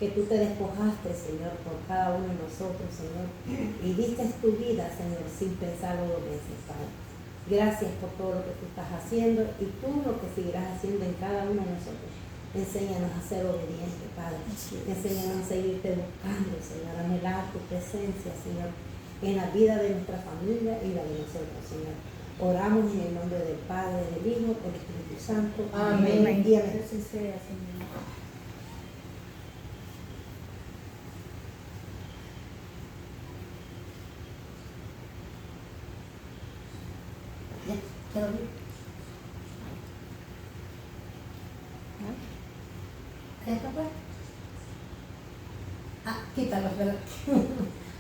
que tú te despojaste, Señor, por cada uno de nosotros, Señor, y diste tu vida, Señor, sin pensarlo dos veces, Padre. Gracias por todo lo que tú estás haciendo y tú lo que seguirás haciendo en cada uno de nosotros. Enséñanos a ser obedientes, Padre. Enséñanos a seguirte buscando, Señor, a anhelar tu presencia, Señor, en la vida de nuestra familia y la de nosotros, Señor. Oramos en el nombre del Padre, del Hijo, del Espíritu Santo. Amén. Amén. Y amén. Así sea, Señor. Ya, ¿quedó bien? ¿Esto pues? Ah, quítalo, pero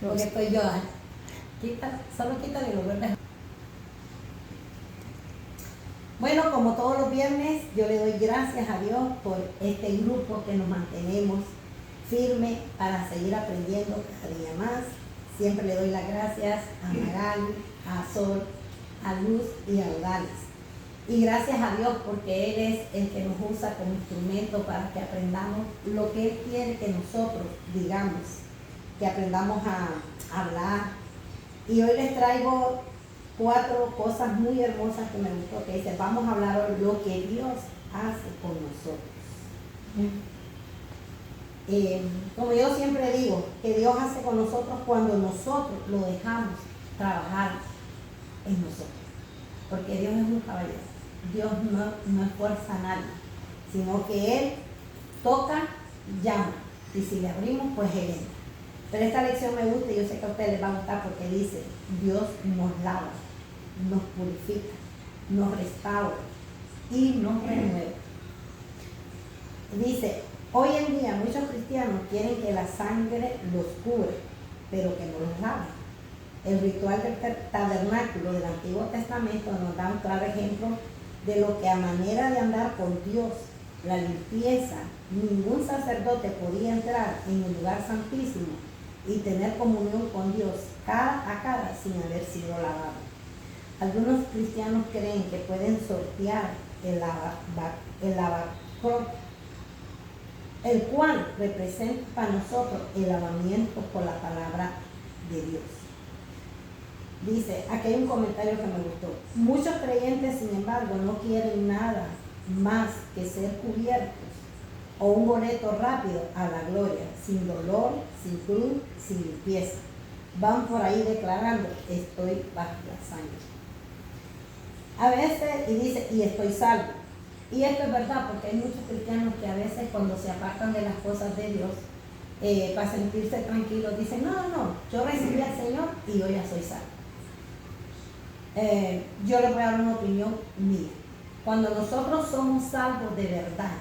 porque estoy yo. Quítalo, solo quítalo y lo vuelves. Bueno, como todos los viernes, yo le doy gracias a Dios por este grupo que nos mantenemos firmes para seguir aprendiendo cada día más. Siempre le doy las gracias a Magali, a Sol, a Luz y a Odales. Y gracias a Dios porque Él es el que nos usa como instrumento para que aprendamos lo que Él quiere que nosotros digamos, que aprendamos a hablar. Y hoy les traigo 4 cosas muy hermosas que me gustó, que dice, vamos a hablar hoy lo que Dios hace con nosotros. Como yo siempre digo, que Dios hace con nosotros cuando nosotros lo dejamos trabajar en nosotros. Porque Dios es un caballero. Dios no esfuerza a nadie, sino que Él toca, llama. Y si le abrimos, pues Él entra. Pero esta lección me gusta y yo sé que a ustedes les va a gustar porque dice, Dios nos lava, nos purifica, nos restaura y nos renueva. Dice, hoy en día muchos cristianos quieren que la sangre los cure, pero que no los lave. El ritual del tabernáculo del Antiguo Testamento nos da un claro ejemplo de lo que a manera de andar con Dios, la limpieza, ningún sacerdote podía entrar en el lugar santísimo y tener comunión con Dios cara a cara sin haber sido lavado. Algunos cristianos creen que pueden sortear el lavacro, el cual representa para nosotros el lavamiento por la palabra de Dios. Dice, aquí hay un comentario que me gustó. Muchos creyentes, sin embargo, no quieren nada más que ser cubiertos o un boleto rápido a la gloria, sin dolor, sin cruz, sin limpieza. Van por ahí declarando, estoy bajo la sangre. A veces, y dice, y estoy salvo. Y esto es verdad, porque hay muchos cristianos que a veces cuando se apartan de las cosas de Dios, para sentirse tranquilos, dicen, no, yo recibí al Señor y yo ya soy salvo. Yo les voy a dar una opinión mía. Cuando nosotros somos salvos de verdad,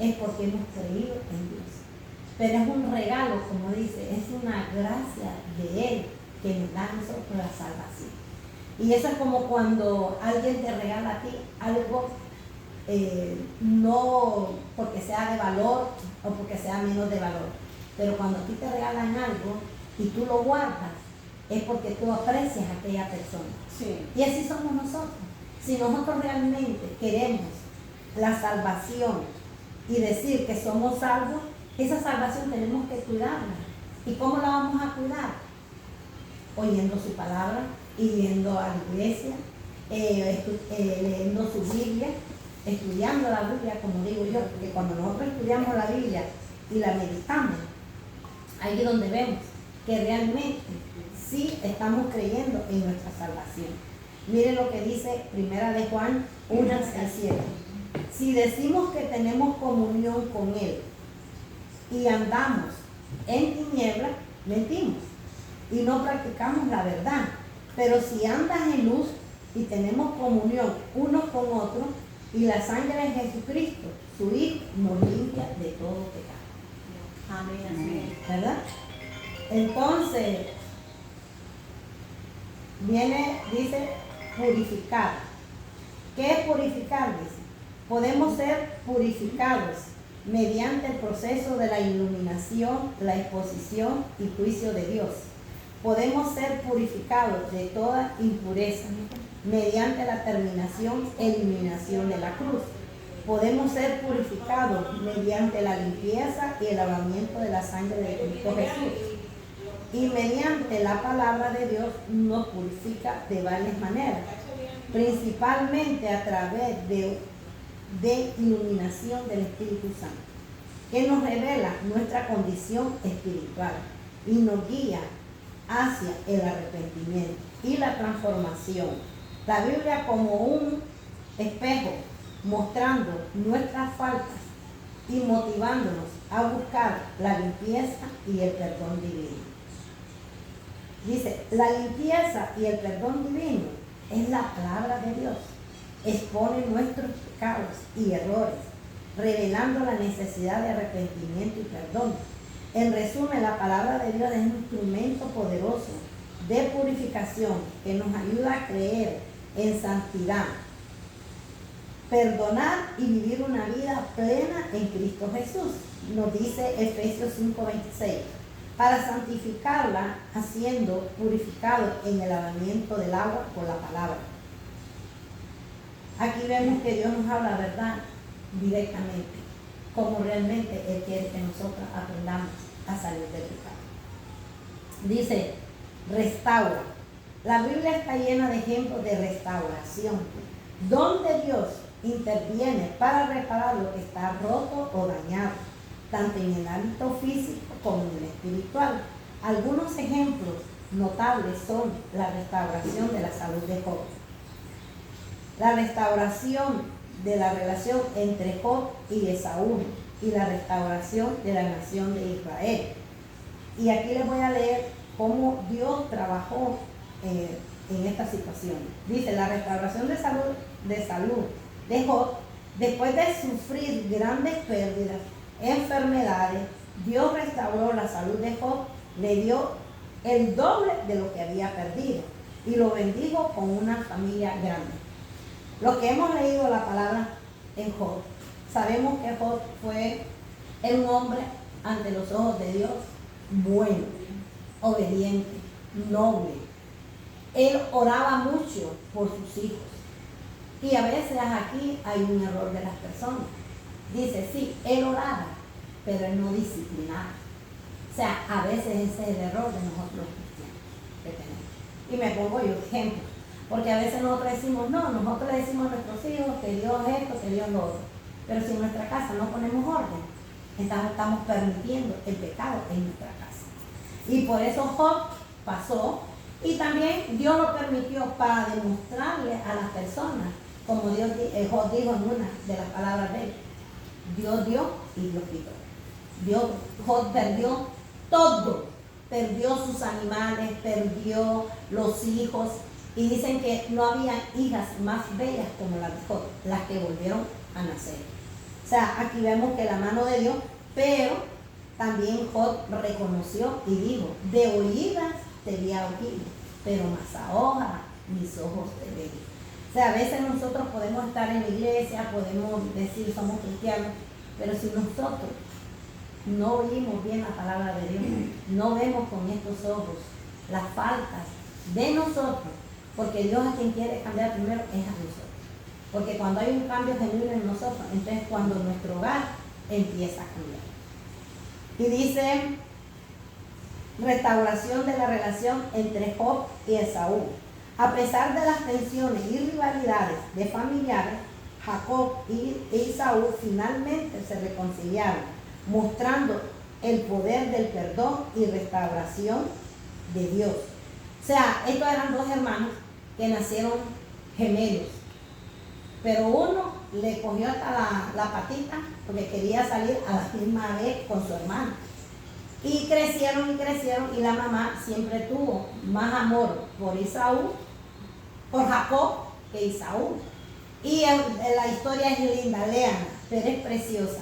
es porque hemos creído en Dios. Pero es un regalo, como dice, es una gracia de Él que nos da a nosotros la salvación. Y eso es como cuando alguien te regala a ti algo, no porque sea de valor o porque sea menos de valor, pero cuando a ti te regalan algo y tú lo guardas, es porque tú aprecias a aquella persona. Sí. Y así somos nosotros. Si nosotros realmente queremos la salvación y decir que somos salvos, esa salvación tenemos que cuidarla. ¿Y cómo la vamos a cuidar? Oyendo su palabra, yendo a la iglesia, leyendo su Biblia, estudiando la Biblia, como digo yo, porque cuando nosotros estudiamos la Biblia y la meditamos, ahí es donde vemos que realmente sí estamos creyendo en nuestra salvación. Miren lo que dice 1 de Juan 1:7. Si decimos que tenemos comunión con Él y andamos en tinieblas, mentimos y no practicamos la verdad. Pero si andas en luz y tenemos comunión unos con otros, y la sangre de Jesucristo, su Hijo, nos limpia de todo pecado. Amén. ¿Verdad? Entonces, dice, purificar. ¿Qué es purificar? Dice, podemos ser purificados mediante el proceso de la iluminación, la exposición y juicio de Dios. Podemos ser purificados de toda impureza mediante la terminación e eliminación de la cruz. podemos ser purificados mediante la limpieza y el lavamiento de la sangre de Cristo Jesús. Y mediante la palabra de Dios nos purifica de varias maneras, principalmente a través de iluminación del Espíritu Santo, que nos revela nuestra condición espiritual y nos guía hacia el arrepentimiento y la transformación. La Biblia como un espejo mostrando nuestras faltas y motivándonos a buscar la limpieza y el perdón divino. Dice, la limpieza y el perdón divino es la palabra de Dios. Expone nuestros pecados y errores, revelando la necesidad de arrepentimiento y perdón. En resumen, la palabra de Dios es un instrumento poderoso de purificación que nos ayuda a creer en santidad, perdonar y vivir una vida plena en Cristo Jesús. Nos dice Efesios 5:26, para santificarla, haciendo purificado en el lavamiento del agua por la palabra. Aquí vemos que Dios nos habla verdad directamente, como realmente Él quiere que nosotros aprendamos a salir del pecado. Dice, restaura. La Biblia está llena de ejemplos de restauración, donde Dios interviene para reparar lo que está roto o dañado, tanto en el ámbito físico como en el espiritual. Algunos ejemplos notables son la restauración de la salud de Job, la restauración de la relación entre Job y Esaú y la restauración de la nación de Israel. Y aquí les voy a leer cómo Dios trabajó en esta situación. Dice, la restauración de salud de Job, después de sufrir grandes pérdidas, enfermedades, Dios restauró la salud de Job, le dio el doble de lo que había perdido y lo bendijo con una familia grande. Los que hemos leído la palabra en Job, sabemos que Job fue un hombre ante los ojos de Dios bueno, obediente, noble. Él oraba mucho por sus hijos. Y a veces aquí hay un error de las personas. Dice, sí, él oraba, pero él no disciplinaba. O sea, a veces ese es el error de nosotros los cristianos que tenemos. Y me pongo yo ejemplo, porque a veces nosotros decimos, no, nosotros le decimos a nuestros hijos que Dios esto, que Dios lo otro. Pero si en nuestra casa no ponemos orden, estamos permitiendo el pecado en nuestra casa. Y por eso Job pasó, y también Dios lo permitió para demostrarle a las personas, como Job dijo en una de las palabras de él, Dios dio y Dios quitó. Job perdió todo, perdió sus animales, perdió los hijos, y dicen que no había hijas más bellas como las de Job, las que volvieron a nacer. O sea, aquí vemos que la mano de Dios, pero también Job reconoció y dijo, de oídas te había oído, pero más ahora mis ojos te ven. O sea, a veces nosotros podemos estar en la iglesia, podemos decir somos cristianos, pero si nosotros no oímos bien la palabra de Dios, no vemos con estos ojos las faltas de nosotros, porque Dios a quien quiere cambiar primero es a nosotros. Porque cuando hay un cambio genuino en nosotros, entonces cuando nuestro hogar empieza a cambiar. Y dice, restauración de la relación entre Job y Esaú. A pesar de las tensiones y rivalidades de familiares, Jacob y Esaú finalmente se reconciliaron, mostrando el poder del perdón y restauración de Dios. O sea, estos eran dos hermanos que nacieron gemelos, pero uno le cogió hasta la patita porque quería salir a la misma vez con su hermano. Y crecieron, y la mamá siempre tuvo más amor por Jacob que Esaú. Y la historia es linda, léanla, pero es preciosa.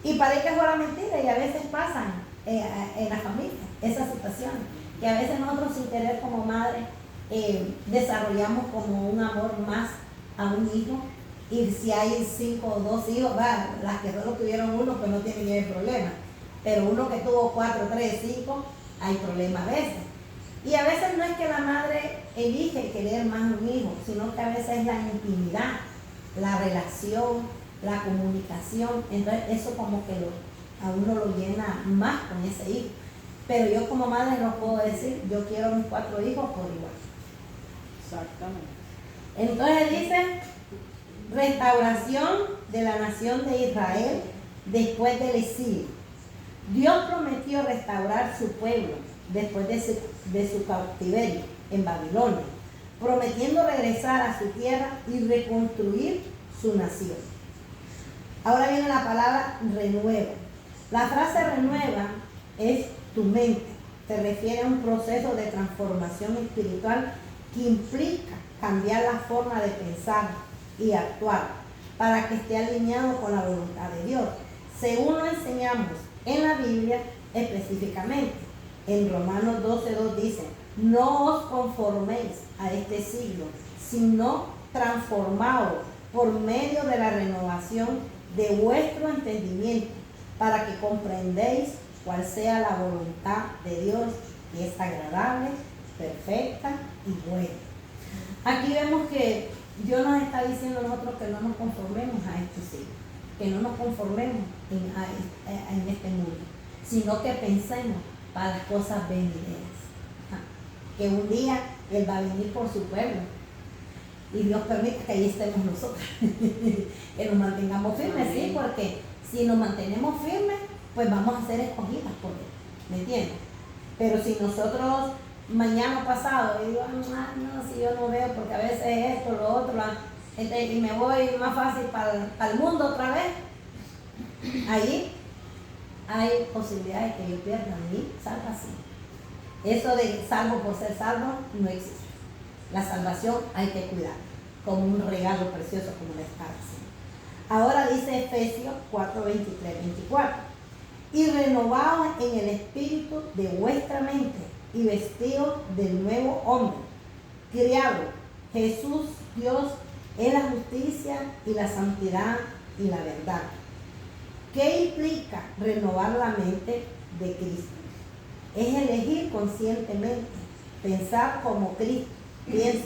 Y parece que fuera mentira, y a veces pasan en la familia esas situaciones, que a veces nosotros sin querer como madre desarrollamos como un amor más a un hijo, y si hay 5 o 2 hijos, las que solo tuvieron uno pues no tienen ningún problema, pero uno que tuvo 4, 3, 5, hay problemas a veces. Y a veces no es que la madre elige querer más un hijo, sino que a veces es la intimidad, la relación, la comunicación. Entonces eso como que a uno lo llena más con ese hijo. Pero yo como madre no puedo decir, yo quiero a mis 4 hijos por igual. Exactamente. Entonces dice, restauración de la nación de Israel después del exilio. Dios prometió restaurar su pueblo después de su cautiverio en Babilonia, prometiendo regresar a su tierra y reconstruir su nación. Ahora viene la palabra renueva. La frase renueva es tu mente. Se refiere a un proceso de transformación espiritual que implica cambiar la forma de pensar y actuar para que esté alineado con la voluntad de Dios, según lo enseñamos en la Biblia específicamente. En Romanos 12:2 dice, no os conforméis a este siglo, sino transformaos por medio de la renovación de vuestro entendimiento, para que comprendéis cuál sea la voluntad de Dios, que es agradable, perfecta y buena. Aquí vemos que Dios nos está diciendo a nosotros que no nos conformemos a este siglo, que no nos conformemos en este mundo, sino que pensemos para las cosas venideras. Que un día Él va a venir por su pueblo y Dios permite que ahí estemos nosotros, que nos mantengamos firmes, sí, porque si nos mantenemos firmes, pues vamos a ser escogidas por Él, ¿me entiendes? Pero si nosotros mañana pasado, y digo, no, si yo no veo, porque a veces esto, lo otro, y me voy más fácil para el mundo otra vez, ahí hay posibilidades de que yo pierda mi salvación. Eso de salvo por ser salvo no existe. La salvación hay que cuidar como un regalo precioso, como le está diciendo. Ahora dice Efesios 4:23-24, y renovaos en el espíritu de vuestra mente y vestidos del nuevo hombre, criado Jesús Dios es la justicia y la santidad y la verdad. ¿Qué implica renovar la mente de Cristo? Es elegir conscientemente, pensar como Cristo piensa,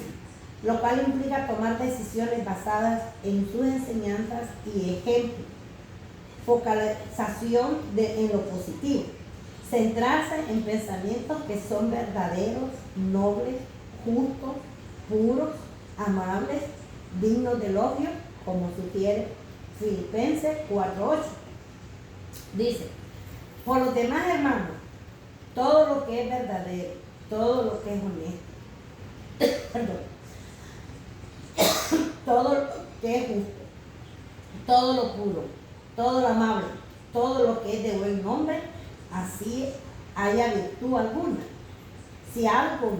lo cual implica tomar decisiones basadas en sus enseñanzas y ejemplos, focalización en lo positivo, centrarse en pensamientos que son verdaderos, nobles, justos, puros, amables, dignos de elogio, como sugiere Filipenses 4:8. Dice, por los demás, hermanos, todo lo que es verdadero, todo lo que es honesto, perdón, todo lo que es justo, todo lo puro, todo lo amable, todo lo que es de buen nombre, así haya virtud alguna. Si algo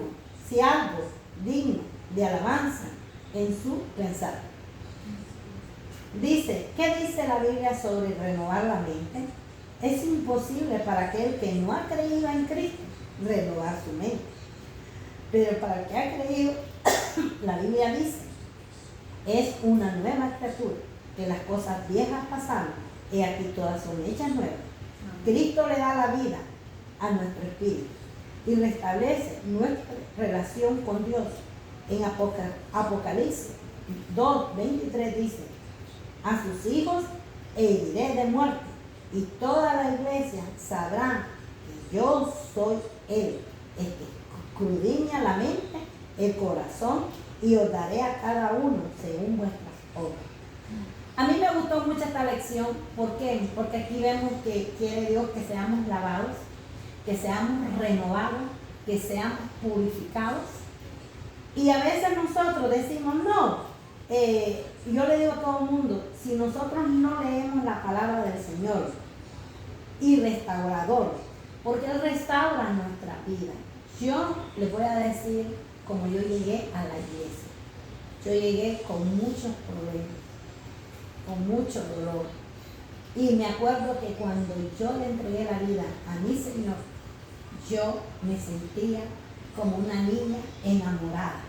digno de alabanza en su pensar. Dice, ¿qué dice la Biblia sobre renovar la mente? Es imposible para aquel que no ha creído en Cristo renovar su mente. Pero para el que ha creído, la Biblia dice, es una nueva criatura, que las cosas viejas pasaron, y aquí todas son hechas nuevas. Cristo le da la vida a nuestro espíritu y restablece nuestra relación con Dios. En Apocalipsis 2:23 dice, a sus hijos heriré de muerte, y toda la iglesia sabrá que yo soy Él, el que escudriña la mente, el corazón, y os daré a cada uno según vuestras obras. A mí me gustó mucho esta lección. ¿Por qué? Porque aquí vemos que quiere Dios que seamos lavados, que seamos renovados, que seamos purificados. Y a veces nosotros decimos, no, yo le digo a todo el mundo, si nosotros no leemos la palabra del Señor y restaurador, porque Él restaura nuestra vida. Yo les voy a decir como yo llegué a la iglesia. Yo llegué con muchos problemas, con mucho dolor. Y me acuerdo que cuando yo le entregué la vida a mi Señor, yo me sentía como una niña enamorada.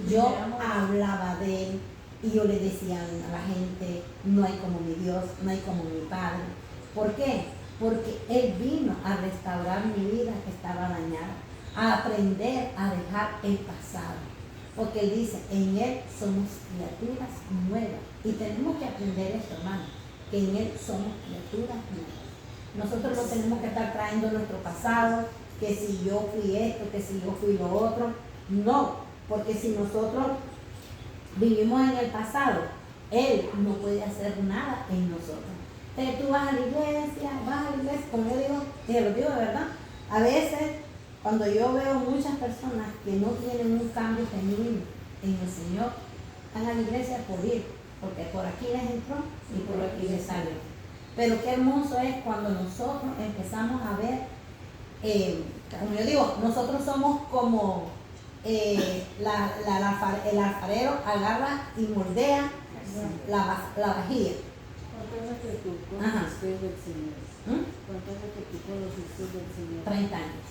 Yo hablaba de Él y yo le decía a la gente, no hay como mi Dios, no hay como mi Padre. ¿Por qué? Porque Él vino a restaurar mi vida que estaba dañada, a aprender a dejar el pasado. Porque Él dice, en Él somos criaturas nuevas. Y tenemos que aprender esto, hermano, que en Él somos criaturas nuevas. Nosotros no tenemos que estar trayendo nuestro pasado, que si yo fui esto, que si yo fui lo otro. No, porque si nosotros vivimos en el pasado, Él no puede hacer nada en nosotros. Entonces tú vas a la iglesia, como yo digo, y te lo digo de verdad, a veces cuando yo veo muchas personas que no tienen un cambio genuino en el Señor, van a la iglesia por ir, porque por aquí les entró y por aquí les salió. Pero qué hermoso es cuando nosotros empezamos a ver, como yo digo, nosotros somos como el alfarero agarra y moldea la vajilla. ¿Cuánto hace que tú Ajá. conociste del Señor? ¿Cuánto hace que tú conociste del Señor? 30 años.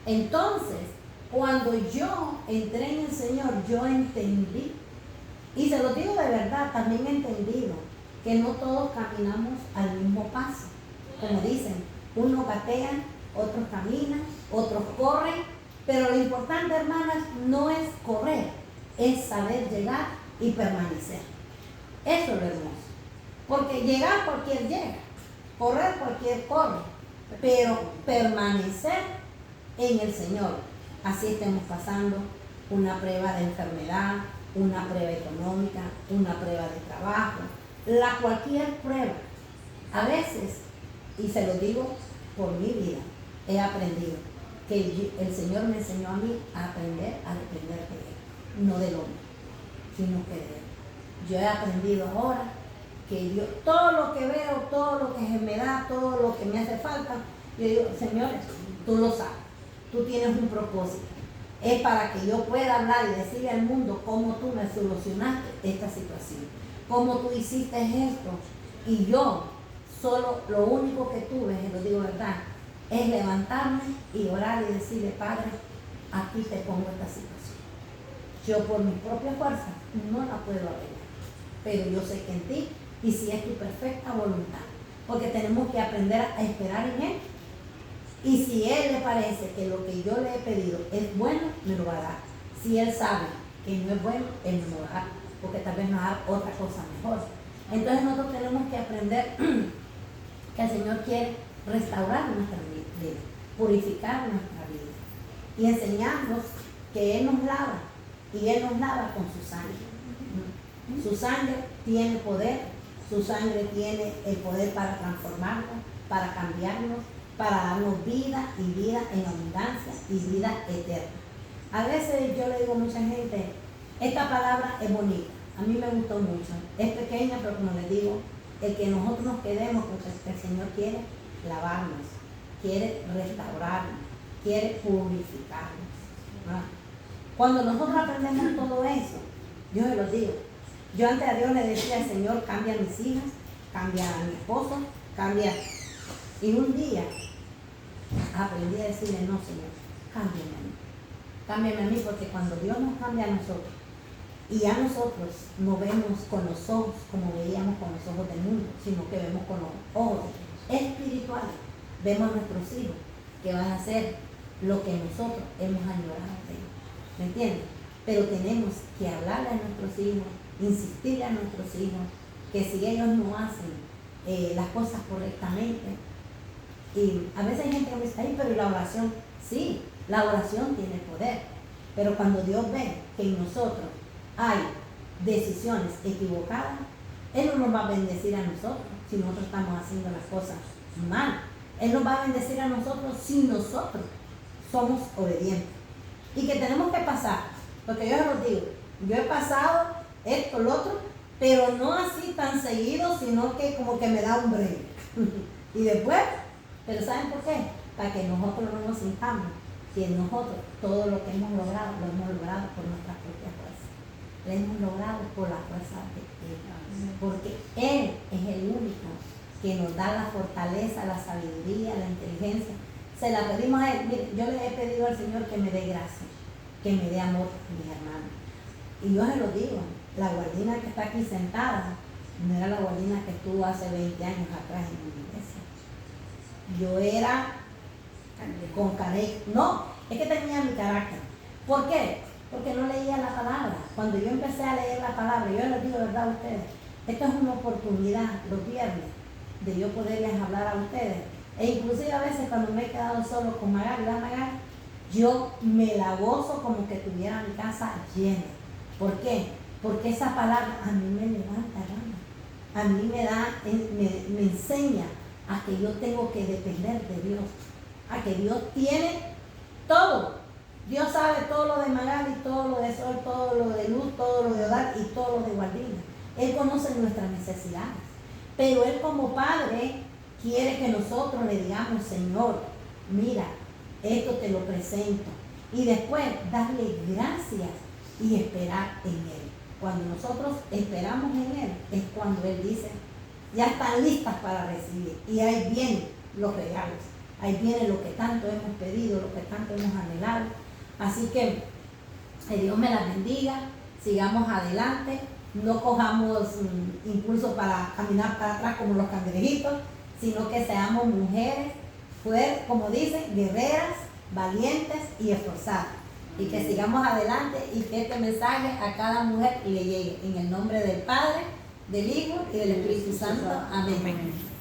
Entonces, cuando yo entré en el Señor, yo entendí, y se lo digo de verdad, también he entendido que no todos caminamos al mismo paso. Como dicen, unos gatean, otros caminan, otros corren, pero lo importante, hermanas, no es correr, es saber llegar y permanecer. Eso es lo hermoso. Porque llegar cualquier llega, correr cualquier corre, pero permanecer en el Señor. Así estemos pasando una prueba de enfermedad, una prueba económica, una prueba de trabajo, cualquier prueba. A veces, y se lo digo por mi vida, he aprendido que el Señor me enseñó a mí a aprender a depender de Él, no del hombre, sino que de Él. Yo he aprendido ahora que yo, todo lo que veo, todo lo que me da, todo lo que me hace falta, yo digo, Señor, tú lo sabes, tú tienes un propósito. Es para que yo pueda hablar y decirle al mundo cómo tú me solucionaste esta situación, cómo tú hiciste esto. Y yo, solo lo único que tuve, y lo digo verdad, es levantarme y orar y decirle, Padre, aquí te pongo esta situación. Yo por mi propia fuerza no la puedo arreglar, pero yo sé que en ti, y si es tu perfecta voluntad, porque tenemos que aprender a esperar en Él. Y si Él le parece que lo que yo le he pedido es bueno, me lo va a dar. Si Él sabe que no es bueno, Él no me lo va a dar, porque tal vez nos va a dar otra cosa mejor. Entonces nosotros tenemos que aprender que el Señor quiere restaurar nuestra vida, purificar nuestra vida y enseñarnos que Él nos lava, y Él nos lava con su sangre. Su sangre tiene poder, su sangre tiene el poder para transformarnos, para cambiarnos, para darnos vida y vida en abundancia y vida eterna. A veces yo le digo a mucha gente, esta palabra es bonita, a mí me gustó mucho, es pequeña, pero como les digo, el que nosotros nos quedemos, porque el Señor quiere lavarnos, quiere restaurarnos, quiere purificarnos, ¿no? Cuando nosotros aprendemos todo eso, yo se los digo, yo antes a Dios le decía al Señor, cambia a mis hijas, cambia a mi esposo, cambia. Y un día aprendí a decirle, no, Señor, cámbiame a mí. Cámbiame a mí, porque cuando Dios nos cambia a nosotros, y a nosotros no vemos con los ojos como veíamos con los ojos del mundo, sino que vemos con los ojos espirituales. Vemos a nuestros hijos que van a hacer lo que nosotros hemos añorado de ellos. ¿Me entiendes? Pero tenemos que hablarle a nuestros hijos, insistirle a nuestros hijos, que si ellos no hacen las cosas correctamente, y a veces hay gente que me dice, ay, pero la oración, sí, la oración tiene poder, pero cuando Dios ve que en nosotros hay decisiones equivocadas, Él no nos va a bendecir a nosotros si nosotros estamos haciendo las cosas mal. Él nos va a bendecir a nosotros si nosotros somos obedientes. Y que tenemos que pasar, porque yo os digo, yo he pasado esto, lo otro, pero no así tan seguido, sino que como que me da un break. Y después, pero ¿saben por qué? Para que nosotros no nos sintamos que nosotros todo lo que hemos logrado, lo hemos logrado por nuestra propia fuerza. Lo hemos logrado por la fuerza de Él. Porque Él es el único que nos da la fortaleza, la sabiduría, la inteligencia. Se la pedimos a Él. Mire, yo le he pedido al Señor que me dé gracia, que me dé amor a mis hermanos. Y yo se lo digo, la guardina que está aquí sentada no era la guardina que estuvo hace 20 años atrás en mi iglesia. Yo era con carácter. No, es que tenía mi carácter. ¿Por qué? porque no leía la palabra. Cuando yo empecé a leer la palabra, yo les digo verdad a ustedes, esta es una oportunidad los viernes de yo poderles hablar a ustedes. E inclusive a veces cuando me he quedado solo con Magali, yo me la gozo como que tuviera mi casa llena. ¿Por qué? Porque esa palabra a mí me levanta, hermano. A mí me enseña a que yo tengo que depender de Dios, a que Dios tiene todo. Dios sabe todo lo de Magali, todo lo de Sol, todo lo de Luz, todo lo de Odal y todo lo de Guardina. Él conoce nuestras necesidades, pero Él como Padre quiere que nosotros le digamos, Señor, mira, esto te lo presento. Y después darle gracias y esperar en Él. Cuando nosotros esperamos en Él, es cuando Él dice, ya están listas para recibir. Y ahí vienen los regalos. Ahí viene lo que tanto hemos pedido, lo que tanto hemos anhelado. Así que Dios me las bendiga. Sigamos adelante. No cojamos impulso para caminar para atrás como los cangrejitos, sino que seamos mujeres, como dicen, guerreras, valientes y esforzadas. Y que sigamos adelante y que este mensaje a cada mujer le llegue. En el nombre del Padre, del Hijo y del Espíritu Santo. Amén.